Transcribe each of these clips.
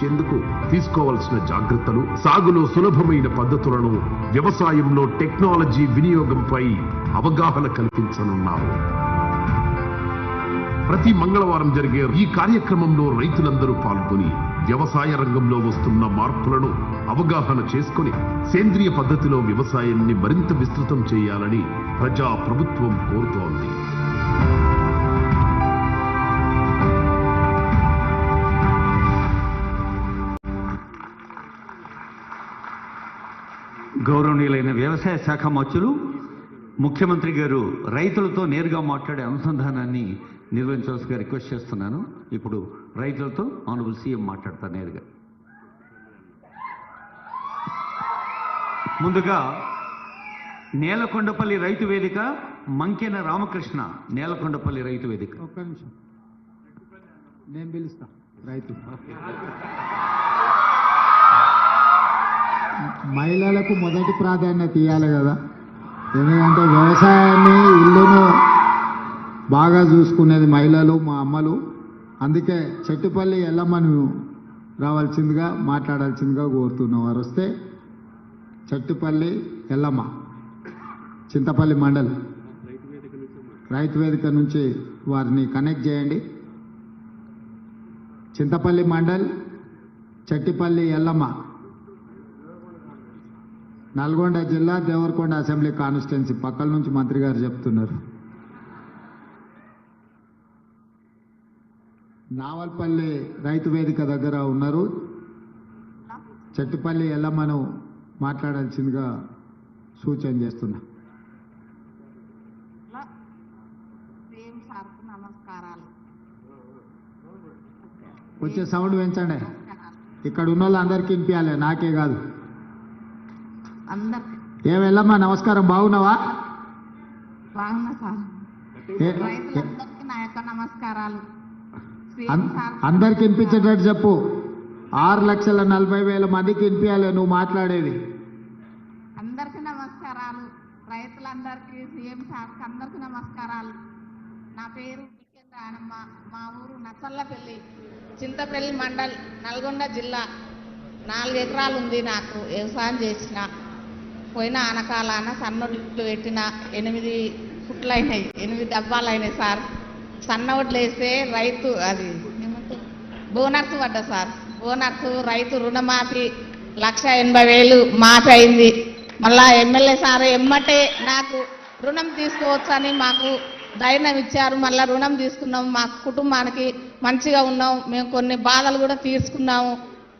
పెంచేందుకు తీసుకోవాల్సిన జాగ్రత్తలు, సాగులో సులభమైన పద్ధతులను, వ్యవసాయంలో టెక్నాలజీ వినియోగంపై అవగాహన కల్పించనున్నారు. ప్రతి మంగళవారం జరిగే ఈ కార్యక్రమంలో రైతులందరూ పాల్గొని వ్యవసాయ రంగంలో వస్తున్న మార్పులను అవగాహన చేసుకుని సేంద్రియ పద్ధతిలో వ్యవసాయాన్ని మరింత విస్తృతం చేయాలని ప్రజా ప్రభుత్వం కోరుతోంది. గౌరవనీయులైన వ్యవసాయ శాఖ మంత్రులు, ముఖ్యమంత్రి గారు రైతులతో నేరుగా మాట్లాడే అనుసంధానాన్ని నిర్వహించవలసిగా రిక్వెస్ట్ చేస్తున్నాను. ఇప్పుడు రైతులతో ఆనరబుల్ సీఎం మాట్లాడతారు నేరుగా. ముందుగా నేలకొండపల్లి రైతు వేదిక, మంకెన రామకృష్ణ. నేలకొండపల్లి రైతు వేదిక. ఒక్క నిమిషం, నేను పిలుస్తా. రైతు మహిళలకు మొదటి ప్రాధాన్యత ఇవ్వాలి కదా, ఎందుకంటే వ్యవసాయాన్ని, ఇల్లును బాగా చూసుకునేది మహిళలు, మా అమ్మలు. అందుకే చెట్టుపల్లి ఎల్లమ్మను రావాల్సిందిగా, మాట్లాడాల్సిందిగా కోరుతున్నాం. వారు వస్తే చెట్టుపల్లి ఎల్లమ్మ, చింతపల్లి మండల్ రైతు వేదిక నుంచి వారిని కనెక్ట్ చేయండి. చింతపల్లి మండల్, చెట్టిపల్లి ఎల్లమ్మ, నల్గొండ జిల్లా దేవరకొండ అసెంబ్లీ కాన్స్టిట్యున్సీ. పక్కల నుంచి మంత్రి గారు చెప్తున్నారు. నావల్పల్లి రైతు వేదిక దగ్గర ఉన్నారు. చెట్టిపల్లి ఎల్లమ్మను మాట్లాడాల్సిందిగా సూచన చేస్తున్నా. వచ్చే సౌండ్ పెంచండి. ఇక్కడ ఉన్న వాళ్ళందరికీ వినిపించాలి, నాకే కాదు. ఏ వెళ్ళమ్మా, నమస్కారం, బాగున్నావా? బాగున్నా సార్. రైతులందరికీ నా యొక్క నమస్కారాలు. అందరికి వినిపించేటట్టు చెప్పు. 6,40,000 మందికి వినిపించాలి నువ్వు మాట్లాడేది. అందరికీ నమస్కారాలు. రైతులందరికీ, సీఎం సార్కి అందరికీ నమస్కారాలు. నా పేరు బికెన్ రానమ్మ. మా ఊరు నచ్చల్లపల్లి, చింతపల్లి మండల్, నల్గొండ జిల్లా. 4 ఎకరాలు ఉంది నాకు. వ్యవసాయం చేసిన పోయిన ఆనకాలాన సన్నొడ్లు పెట్టిన 8 ఫుట్లు అయినాయి, 8 డబ్బాలు అయినాయి సార్. సన్నొడ్లు వేస్తే రైతు అది బోనస్ పడ్డా సార్. బోనస్ రైతు రుణమాఫీ 1,80,000 మాఫీ అయింది. మళ్ళా ఎమ్మెల్యే సార్ ఎమ్మటే నాకు రుణం తీసుకోవచ్చని మాకు ధైర్యం ఇచ్చారు. మళ్ళీ రుణం తీసుకున్నాం, మా కుటుంబానికి మంచిగా ఉన్నాం. మేము కొన్ని బాధలు కూడా తీర్చుకున్నాము.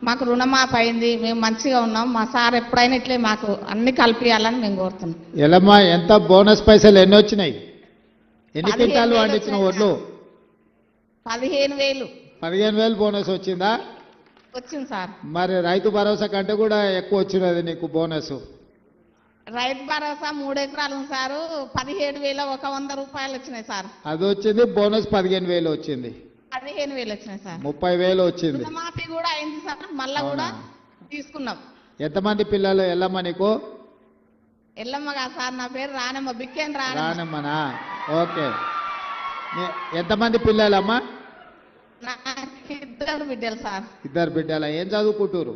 మాకు రుణమాఫీ అయింది, మేము మంచిగా ఉన్నాం. మా సార్ ఎప్పుడైనా ఇట్లే మాకు అన్ని కలిపియాలని మేము కోరుతున్నాం. ఎలమ్మా, ఎంత బోనస్ పైసలు ఎన్ని వచ్చినాయి? ఎన్ని క్వింటాలు పండించిన ఓట్లు? 15,000. 15,000 బోనస్ వచ్చిందా? వచ్చింది సార్. మరి రైతు భరోసా కంటే కూడా ఎక్కువ వచ్చినది నీకు బోనస్. రైతు భరోసా 3 ఎకరాలు ఉంది సారు. 17,100 రూపాయలు వచ్చినాయి సార్. అది వచ్చింది. బోనస్ 15,000 వచ్చింది. 15,000 వచ్చినాయి సార్. 30,000 వచ్చింది. రుణమాఫీ కూడా అయింది సార్. మళ్ళా కూడా తీసుకున్నాం. ఎంతమంది పిల్లలు ఎల్లమ్మ నీకు? ఎల్లమ్మగా సార్, నా పేరు రానమ్మ, బిక్కేన్ రానమ్మనా? ఓకే. ఎంతమంది పిల్లలమ్మా? నాకు 2 బిడ్డలు సార్. 2 బిడ్డల. ఏం చదువుకుంటారు?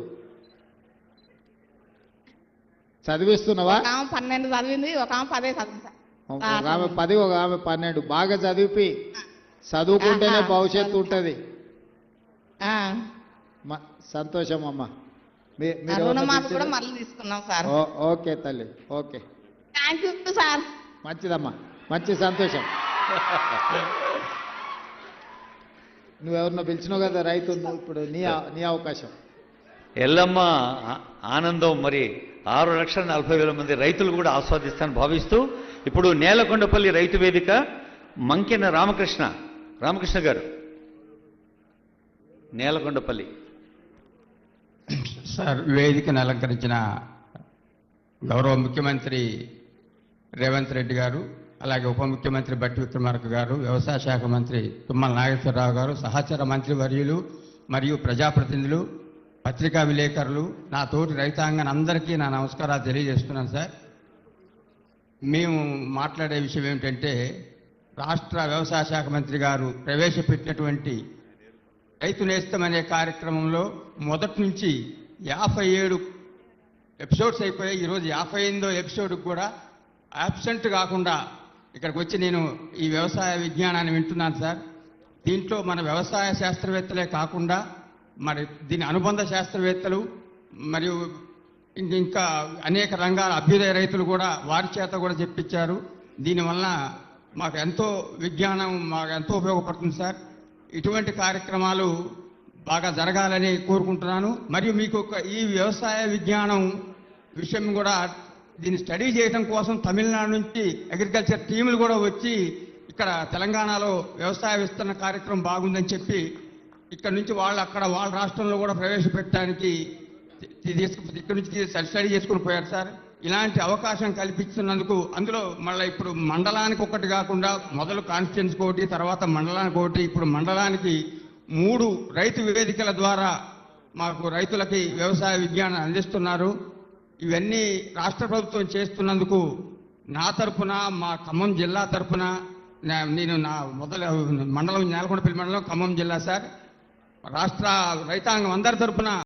చదివిస్తున్నావా? ఒక ఆమె 12 చదివింది, ఒక ఆమె 10 చదివింది. ఒక ఆమె 10, ఒక ఆమె 12. బాగా చదివి చదువుకుంటేనే భవిష్యత్తు ఉంటుంది. సంతోషం అమ్మా. రుణమాఫీ కూడా మళ్ళీ తీసుకున్నాం సార్. ఓకే తల్లి, ఓకే, థ్యాంక్ యూ సార్. మంచిదమ్మా, మంచి సంతోషం. నువ్వెవరినో పిలిచినావు కదా రైతు, ఇప్పుడు నీ అవకాశం. ఎల్లమ్మ ఆనందం మరి 6,40,000 మంది రైతులు కూడా ఆస్వాదిస్తానని భావిస్తూ ఇప్పుడు నేలకొండపల్లి రైతు వేదిక, మంకెన రామకృష్ణ గారు, నేలకొండపల్లి. సార్, వేదికను అలంకరించిన గౌరవ ముఖ్యమంత్రి రేవంత్ రెడ్డి గారు, అలాగే ఉప ముఖ్యమంత్రి బట్టి విక్రమార్క గారు, వ్యవసాయ శాఖ మంత్రి తుమ్మల నాగేశ్వరరావు గారు, సహచర మంత్రి వర్యులు మరియు ప్రజాప్రతినిధులు, పత్రికా విలేకరులు, నా తోటి రైతాంగాన్ని అందరికీ నా నమస్కారాలు తెలియజేస్తున్నాను. సార్, మేము మాట్లాడే విషయం ఏమిటంటే, రాష్ట్ర వ్యవసాయ శాఖ మంత్రి గారు ప్రవేశపెట్టినటువంటి రైతు నేస్తం అనే కార్యక్రమంలో మొదటి నుంచి 57 ఎపిసోడ్స్ అయిపోయాయి. ఈరోజు 58వ ఎపిసోడ్కి కూడా యాబ్సెంట్ కాకుండా ఇక్కడికి వచ్చి నేను ఈ వ్యవసాయ విజ్ఞానాన్ని వింటున్నాను సార్. దీంట్లో మన వ్యవసాయ శాస్త్రవేత్తలే కాకుండా మరి దీని అనుబంధ శాస్త్రవేత్తలు మరియు ఇంకా అనేక రంగాల అభ్యుదయ రైతులు కూడా వారి చేత కూడా చెప్పించారు. దీనివల్ల మాకు ఎంతో విజ్ఞానం మాకు ఎంతో ఉపయోగపడుతుంది సార్. ఇటువంటి కార్యక్రమాలు బాగా జరగాలని కోరుకుంటున్నాను. మరియు మీకు ఈ వ్యవసాయ విజ్ఞానం విషయం కూడా దీన్ని స్టడీ చేయడం కోసం తమిళనాడు నుంచి అగ్రికల్చర్ టీములు కూడా వచ్చి ఇక్కడ తెలంగాణలో వ్యవసాయ విస్తరణ కార్యక్రమం బాగుందని చెప్పి ఇక్కడ నుంచి వాళ్ళు అక్కడ వాళ్ళ రాష్ట్రంలో కూడా ప్రవేశపెట్టడానికి ఇక్కడ నుంచి స్టడీ చేసుకుని పోయారు సార్. ఇలాంటి అవకాశం కల్పిస్తున్నందుకు అందులో మళ్ళీ ఇప్పుడు మండలానికి ఒకటి కాకుండా మొదలు కాన్స్టిట్యున్సీకి ఒకటి, తర్వాత మండలానికి ఒకటి, ఇప్పుడు మండలానికి 3 రైతు వేదికల ద్వారా మాకు రైతులకి వ్యవసాయ విజ్ఞానం అందిస్తున్నారు. ఇవన్నీ రాష్ట్ర ప్రభుత్వం చేస్తున్నందుకు నా తరఫున మా ఖమ్మం జిల్లా తరఫున నేను నా మండలం నేలకొండపల్లి మండలం ఖమ్మం జిల్లా సార్ రాష్ట్ర రైతాంగం అందరి తరఫున